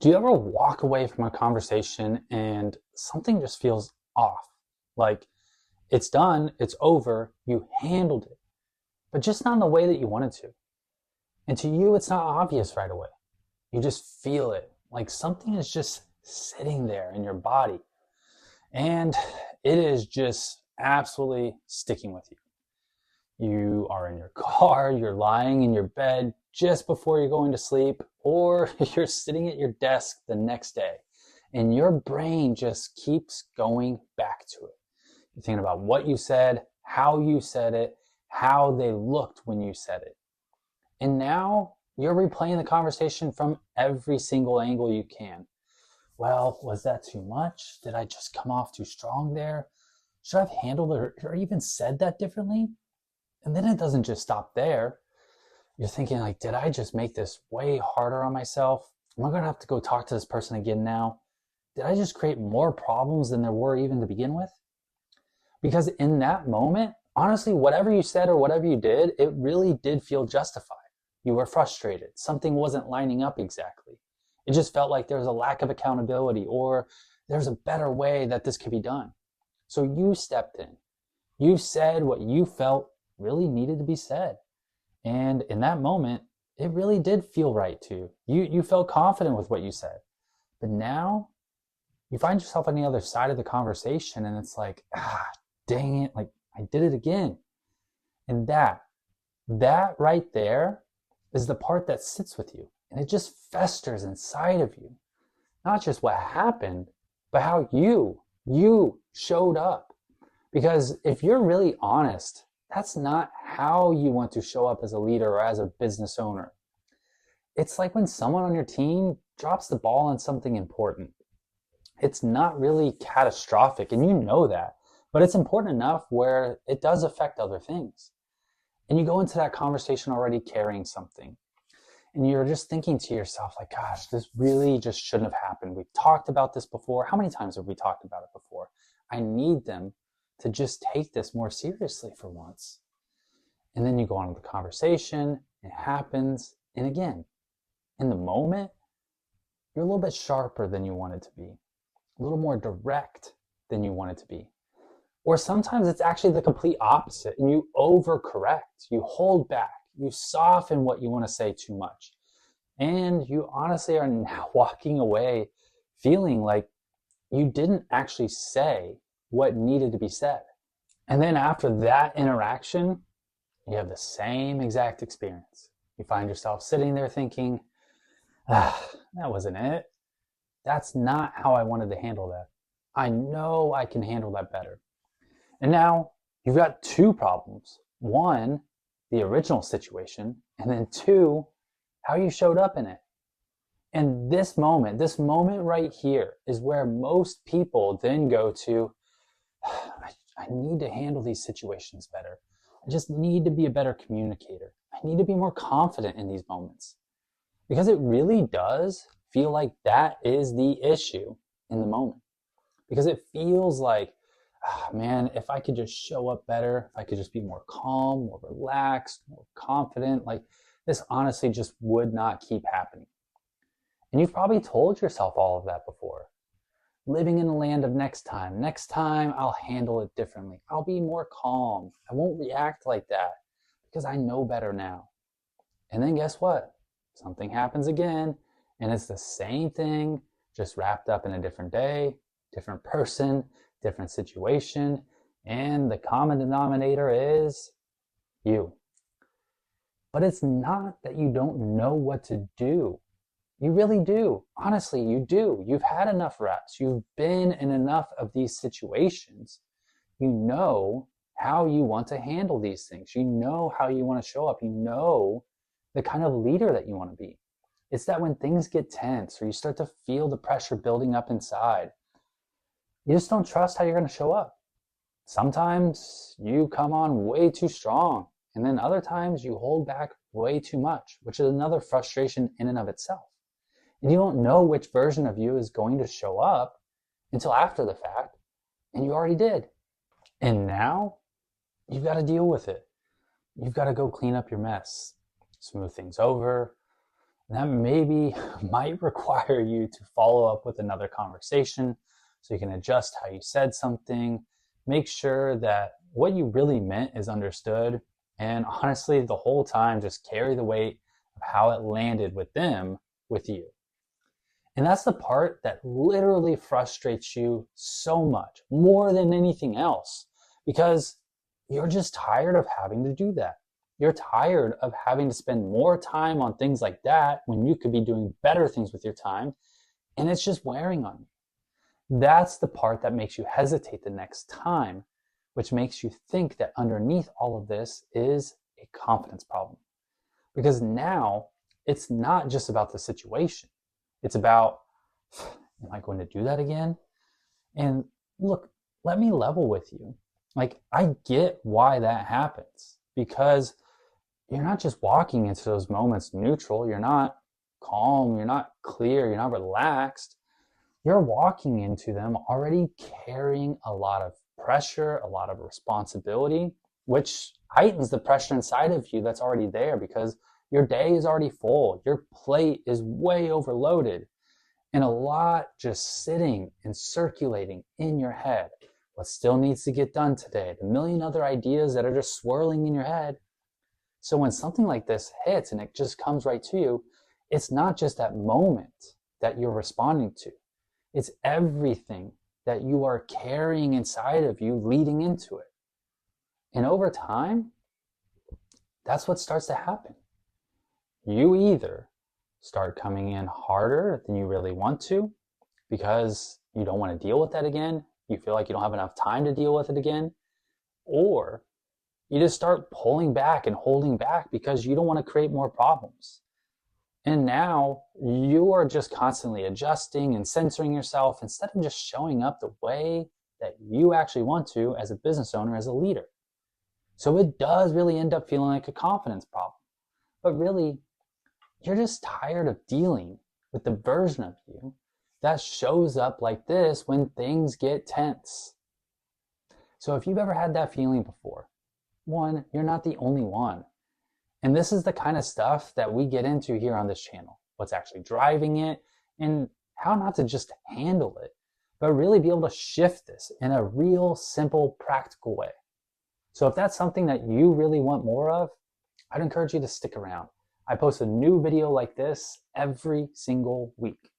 Do you ever walk away from a conversation and something just feels off? Like it's done, it's over, you handled it, but just not in the way that you wanted to. And to you, it's not obvious right away. You just feel it. Like something is just sitting there in your body and it is just absolutely sticking with you. You are in your car, you're lying in your bed just before you're going to sleep, or you're sitting at your desk the next day, and your brain just keeps going back to it. You're thinking about what you said, how you said it, how they looked when you said it. And now you're replaying the conversation from every single angle you can. Well, was that too much? Did I just come off too strong there? Should I have handled it or even said that differently? And then it doesn't just stop there. You're thinking like, did I just make this way harder on myself? Am I going to have to go talk to this person again now? Did I just create more problems than there were even to begin with? Because in that moment, honestly, whatever you said or whatever you did, it really did feel justified. You were frustrated. Something wasn't lining up exactly. It just felt like there was a lack of accountability or there's a better way that this could be done. So you stepped in. You said what you felt really needed to be said. And in that moment, it really did feel right to you. You felt confident with what you said. But now you find yourself on the other side of the conversation and it's like, dang it, like I did it again. And that right there is the part that sits with you. And it just festers inside of you. Not just what happened, but how you showed up. Because if you're really honest, that's not how you want to show up as a leader or as a business owner. It's like when someone on your team drops the ball on something important. It's not really catastrophic, and you know that, but it's important enough where it does affect other things. And you go into that conversation already carrying something. And you're just thinking to yourself, like, gosh, this really just shouldn't have happened. We've talked about this before. How many times have we talked about it before? I need them to just take this more seriously for once. And then you go on with the conversation, it happens, and again, in the moment, you're a little bit sharper than you wanted to be, a little more direct than you wanted to be. Or sometimes it's actually the complete opposite, and you overcorrect, you hold back, you soften what you want to say too much. And you honestly are now walking away feeling like you didn't actually say what needed to be said. And then after that interaction, you have the same exact experience. You find yourself sitting there thinking, that wasn't it. That's not how I wanted to handle that. I know I can handle that better. And now you've got two problems. One, the original situation, and then two, how you showed up in it. And this moment right here is where most people then go to, I need to handle these situations better. I just need to be a better communicator. I need to be more confident in these moments. Because it really does feel like that is the issue in the moment. Because it feels like, man, if I could just show up better, if I could just be more calm, more relaxed, more confident, like this honestly just would not keep happening. And you've probably told yourself all of that before. Living in the land of next time. Next time I'll handle it differently. I'll be more calm. I won't react like that because I know better now. And then guess what? Something happens again and it's the same thing, just wrapped up in a different day, different person, different situation. And the common denominator is you. But it's not that you don't know what to do. You really do. Honestly, you do. You've had enough reps. You've been in enough of these situations. You know how you want to handle these things. You know how you want to show up. You know the kind of leader that you want to be. It's that when things get tense or you start to feel the pressure building up inside, you just don't trust how you're going to show up. Sometimes you come on way too strong, and then other times you hold back way too much, which is another frustration in and of itself. And you don't know which version of you is going to show up until after the fact, and you already did. And now you've got to deal with it. You've got to go clean up your mess, smooth things over, that maybe might require you to follow up with another conversation so you can adjust how you said something, make sure that what you really meant is understood, and honestly, the whole time, just carry the weight of how it landed with them with you. And that's the part that literally frustrates you so much, more than anything else, because you're just tired of having to do that. You're tired of having to spend more time on things like that when you could be doing better things with your time, and it's just wearing on you. That's the part that makes you hesitate the next time, which makes you think that underneath all of this is a confidence problem. Because now it's not just about the situation. It's about, am I going to do that again? And look, let me level with you. Like, I get why that happens, because you're not just walking into those moments neutral. You're not calm. You're not clear. You're not relaxed. You're walking into them already carrying a lot of pressure, a lot of responsibility, which heightens the pressure inside of you that's already there because your day is already full. Your plate is way overloaded, and a lot just sitting and circulating in your head. What still needs to get done today? The million other ideas that are just swirling in your head. So when something like this hits and it just comes right to you, it's not just that moment that you're responding to. It's everything that you are carrying inside of you leading into it. And over time, that's what starts to happen. You either start coming in harder than you really want to because you don't want to deal with that again, you feel like you don't have enough time to deal with it again, or you just start pulling back and holding back because you don't want to create more problems. And now you are just constantly adjusting and censoring yourself instead of just showing up the way that you actually want to as a business owner, as a leader. So it does really end up feeling like a confidence problem. But really, you're just tired of dealing with the version of you that shows up like this when things get tense. So if you've ever had that feeling before, one, you're not the only one. And this is the kind of stuff that we get into here on this channel. What's actually driving it and how not to just handle it, but really be able to shift this in a real, simple, practical way. So if that's something that you really want more of, I'd encourage you to stick around. I post a new video like this every single week.